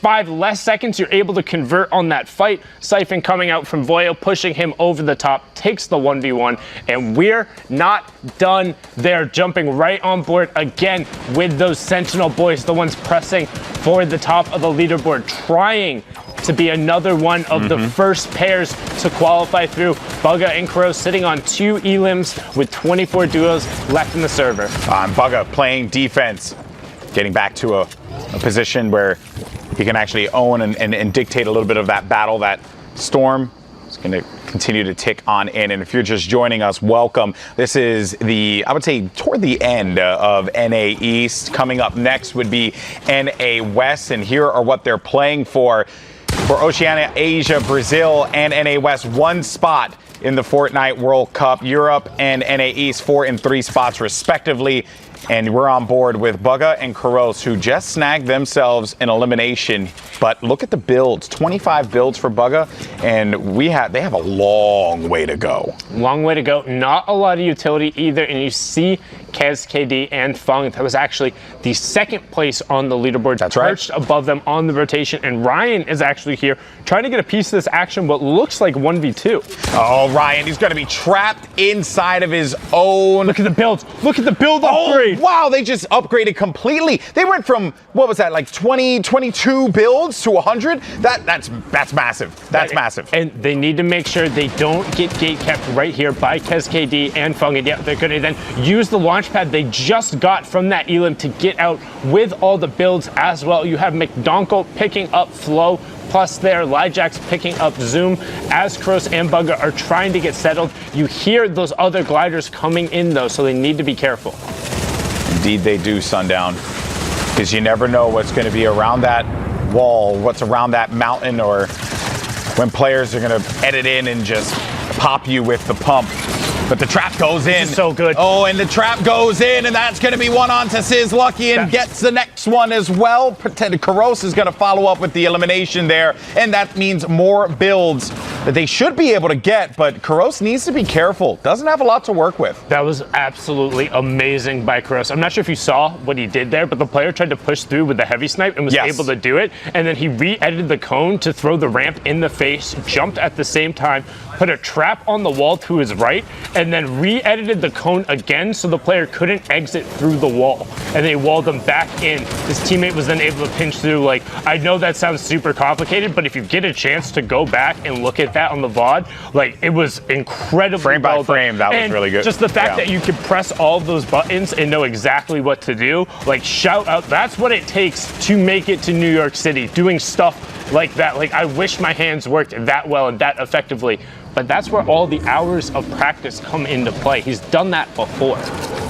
5 less seconds, you're able to convert on that fight. Siphon coming out from Voyo, pushing him over the top, takes the 1v1, and we're not done there. Jumping right on board again with those Sentinel boys, the ones pressing for the top of the leaderboard, trying to be another one of the first pairs to qualify through. Bugha and Carose sitting on 2 elims with 24 duos left in the server. Bugha playing defense, getting back to a position where he can actually own and dictate a little bit of that battle. That Storm is going to continue to tick on in. And if you're just joining us, welcome. This is I would say, toward the end of NA East. Coming up next would be NA West, and here are what they're playing for. For Oceania, Asia, Brazil, and NA West, 1 spot in the Fortnite World Cup. Europe and NA East, 4 and 3 spots respectively. And we're on board with Bugha and Carose, who just snagged themselves an elimination. But look at the builds, 25 builds for Bugha, and they have a long way to go. Long way to go. Not a lot of utility either. And you see Kez, KD, and Fung. That was actually the 2nd place on the leaderboard. That's right. Perched above them on the rotation. And Ryan is actually here trying to get a piece of this action, what looks like 1v2. Oh, Ryan, he's going to be trapped inside of his own. Look at the builds. Look at the build upgrade. Wow, they just upgraded completely. They went from, what was that, like 22 builds to 100? That's massive. That's massive. And they need to make sure they don't get gate kept right here by Kez, KD, and Fung. And yeah, they're going to then use the launch pad they just got from that elim to get out with all the builds as well. You have McDonkel picking up Flow, plus there, Lijax picking up Zoom as Carose and Bugha are trying to get settled. You hear those other gliders coming in though, so they need to be careful. Indeed they do, Sundown, because you never know what's going to be around that wall, what's around that mountain, or when players are going to edit in and just pop you with the pump. But the trap goes in. So good. Oh, and the trap goes in, and that's going to be one on to Sizz Lucky and gets the next one as well. Carose is going to follow up with the elimination there, and that means more builds that they should be able to get, but Carose needs to be careful. Doesn't have a lot to work with. That was absolutely amazing by Carose. I'm not sure if you saw what he did there, but the player tried to push through with the heavy snipe and was able to do it, and then he re-edited the cone to throw the ramp in the face, jumped at the same time, put a trap on the wall to his right, and then re-edited the cone again so the player couldn't exit through the wall. And they walled him back in. His teammate was then able to pinch through. Like, I know that sounds super complicated, but if you get a chance to go back and look at that on the VOD, like, it was incredibly frame by frame, that was really good. Just the fact that you could press all of those buttons and know exactly what to do, like, shout out. That's what it takes to make it to New York City, doing stuff like that. Like, I wish my hands worked that well and that effectively. But that's where all the hours of practice come into play. He's done that before.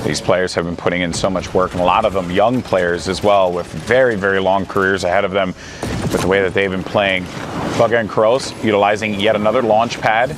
These players have been putting in so much work, and a lot of them young players as well, with very, very long careers ahead of them with the way that they've been playing. Bugha and Carose utilizing yet another launch pad.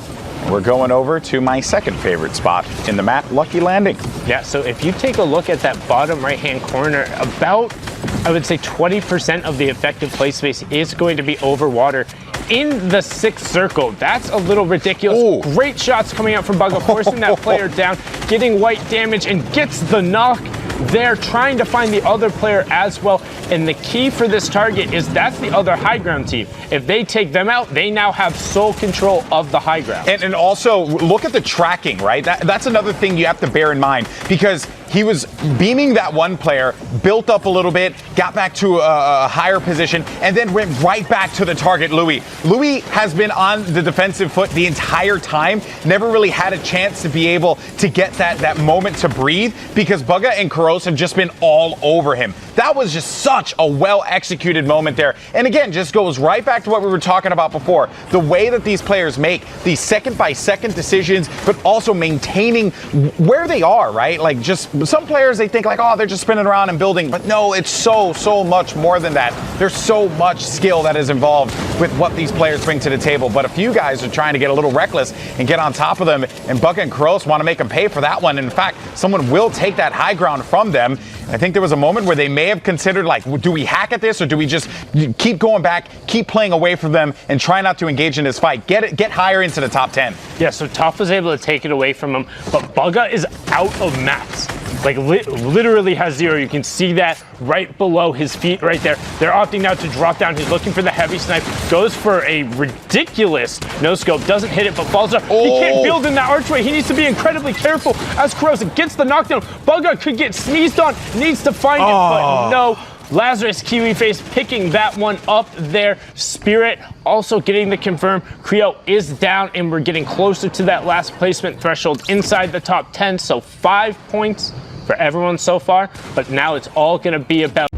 We're going over to my 2nd favorite spot in the map, Lucky Landing. Yeah, so if you take a look at that bottom right-hand corner, about, I would say 20% of the effective play space is going to be over water in the 6th circle. That's a little ridiculous. Ooh. Great shots coming out from Bugha, forcing that player down, getting white damage, and gets the knock. They're trying to find the other player as well. And the key for this target is that's the other high ground team. If they take them out, they now have sole control of the high ground. And also, look at the tracking, right? That's another thing you have to bear in mind, because he was beaming that one player, built up a little bit, got back to a higher position, and then went right back to the target, Louis. Louis has been on the defensive foot the entire time, never really had a chance to be able to get that moment to breathe, because Bugha and Carose have just been all over him. That was just such a well-executed moment there. And again, just goes right back to what we were talking about before. The way that these players make these second-by-second decisions, but also maintaining where they are, right? Like, just some players, they think like, oh, they're just spinning around and building. But no, it's so much more than that. There's so much skill that is involved with what these players bring to the table. But a few guys are trying to get a little reckless and get on top of them. And Bugha and Carose want to make them pay for that one. In fact, someone will take that high ground from them. I think there was a moment where they may have considered, like, do we hack at this, or do we just keep going back, keep playing away from them, and try not to engage in this fight? Get higher into the top 10. Yeah, so Tough was able to take it away from him, but Bugha is out of mats. like literally has 0. You can see that right below his feet right there. They're opting now to drop down. He's looking for the heavy snipe, goes for a ridiculous no scope, doesn't hit it, but falls up. He can't build in that archway. He needs to be incredibly careful as Carose gets the knockdown. Bugha could get sneezed on, needs to find it, but no. Lazarus Kiwi Face picking that one up there. Spirit also getting the confirm. Creo is down, and we're getting closer to that last placement threshold inside the top 10. So 5 points for everyone so far, but now it's all going to be about